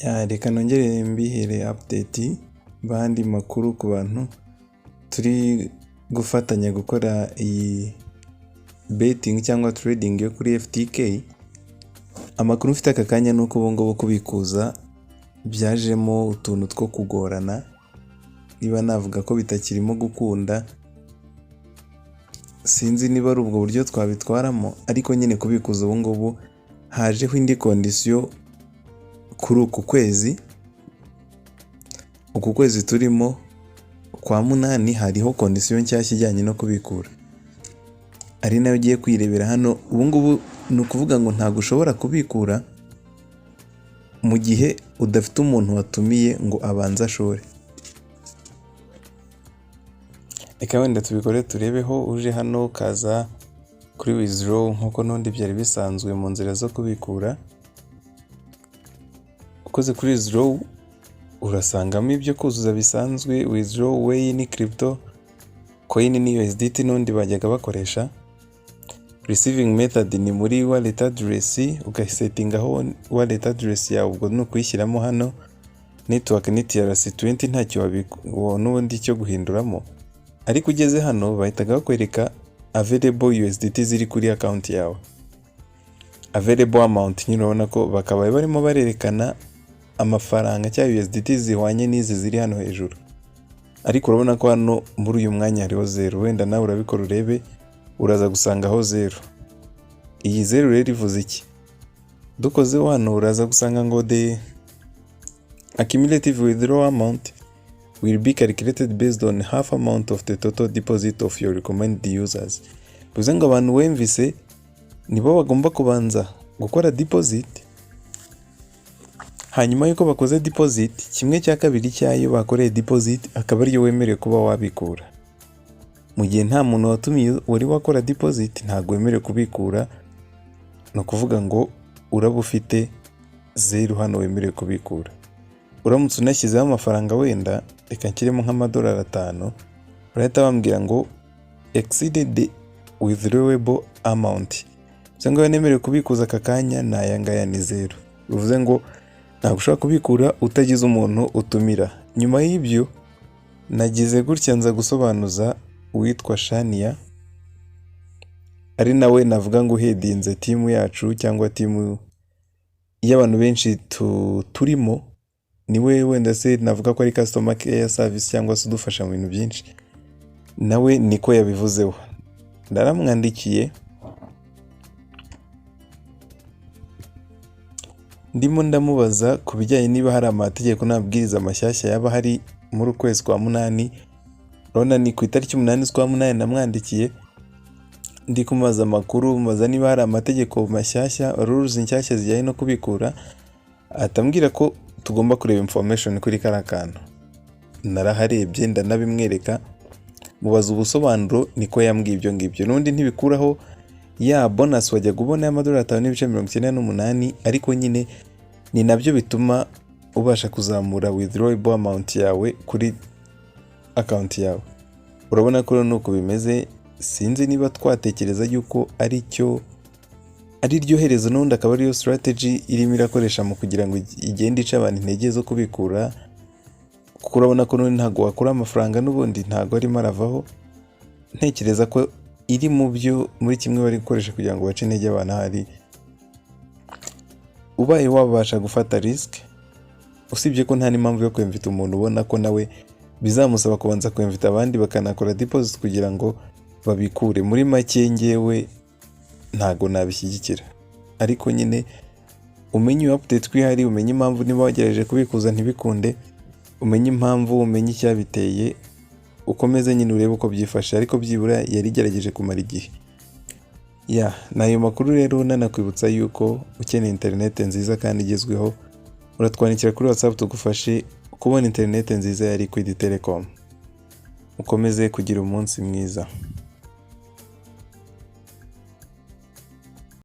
Reka nongere mbihere update bandi makuru ku bantu turi gufatanya gukora iyi betting cyangwa trading yo kuri FTK. Amakuru mfite aka kanya nuko ubu ngubu kubikuza byajemo utuntu two kugorana, niba navuga ko bitakirimo gukunda, sinzi niba ari ubwo buryo twabitwaramo, ariko nyine kubikuza ubu ngubu hajeho indi condition kuri uku kwezi turimo kwa munani. Hariho condition nshyashya ijyanye no kubikura, ari nayo ugiye kwirebera hano. Ubu ngubu ni ukuvuga ngo ntabwo ushobora kubikura mu gihe udafite umuntu watumiye ngo abanze ashore. Reka wenda tubikore turebeho. Uje hano kaza kuri withdraw nkuko n'undi byari bisanzwe mu nzira zo kubikura. Ukoze kuri withdraw urasangamo ibyo kuzuza bisanzwe: withdraw, way ni crypto, coin ni USDT n'undi bajyaga bakoresha. Receiving method ni muri wallet address, ugasetingaho wallet address yawe, ubwo ni ukuyishyiramo hano. Network ni TRC20, ntacyo wabibona ubundi cyo guhinduramo, ariko ugeze hano bahitaga bakwereka available USDT ziri kuri account yawe, available amount. Nyine urabona ko bakaba barimo barerekana amafaranga cyangwa USDT zihwanye n'izi ziri hano hejuru, ariko urabona ko hano muri uyu mwanya hariho zero. Wenda nawe urabikora urebe, uraza gusangaho zero. Iyi zero rero ivuze iki? Dukozeho hano uraza gusanga ngo the accumulative withdrawal amount will be calculated based on half amount of the total deposit of your recommended users. Bivuze ngo abantu wemvise nibo bagomba kubanza gukora deposit, hanyuma yuko bakoze deposit, 1/2 cyayo bakoreye deposit akaba ariyo wemerewe kuba wabikura. Mu gihe nta muntu watumiye wari wakora deposit ntabwo wemerewe kubikura. No kuvuga ngo uraba ufite zero hano wemerewe kubikura. Uramutse unashyizeho amafaranga, wenda reka nshyiremo nk'amadolari 5, urahita bambwira ngo exceeded the withdrawable amount. Bivuze ngo wemerewe kubikuza aka kanya ni aya ngaya, ni zero. Bivuze ngo ntabwo ushobora kubikura utagize umuntu utumira. Nyuma y'ibyo nagize gutya nza gusobanuza uwitwa Shania, ari nawe navuga ngo uhedinze timu yacu cyangwa timu y'abantu benshi turimo. Niwe wenda se navuga ko ari customer care service cyangwa se udufasha mu bintu byinshi. Nawe niko yabivuzeho. Ndaramwandikiye ndimo ndamubaza ku bijyanye niba hari amategeko n'amabwiriza mashyashya yaba hari muri ukwezi kwa munani. Urabona ni ku itariki 8 z'ukwa munani namwandikiye, ndi kumubaza amakuru, mubaza niba hari amategeko mashyashya, rules nshyashya zijyanye no kubikura. Atambwira ko tugomba kureba information kuri karakantu. Naraharebye ndanabimwereka, mubaza ubusobanuro, niko yambwiye ibyo ngibyo. N'undi ntibikuraho ya bonus wajya kubona y'amadolari 5.98, ariko nyine ni nabyo bituma ubasha kuzamura withdrawable amount yawe kuri account yawe. Urabona ko nuko bimeze. Sinzi niba twatekereza yuko ari ryo herezo, n'undi akaba ariyo strategy irimo irakoresha mu kugira ngo igende ica abantu intege zo kubikura, kuko urabona ko n'undi ntabwo wakura amafaranga n'ubundi ntabwo arimo aravaho. Ntekereza ko iri muri kimwe bari gukoresha kugira ngo bace intege abantu. Hari ubaye wabasha gufata risk, usibye ko nta n'impamvu yo kwemvita umuntu ubona ko nawe bizamusaba kubanza kwemvita abandi bakanakora deposit kugira ngo babikure. Muri make ngewe ntago nabishyigikira, ariko nyine umenye update kwihari, umenye impamvu niba wagerageje kubikuza ntibikunde, umenye impamvu, umenye icyabiteye, ukomeze nyine urebe uko byifashe. Ariko byibura yarigerageje kumara igihe. Nayo makuru rero. Nanakwibutsa yuko ukeneye internet nziza kandi igezweho, uratwandikira kuri WhatsApp tugufashe kubona internet nziza ya Liquid Telecom. Ukomeze kugira umunsi mwiza.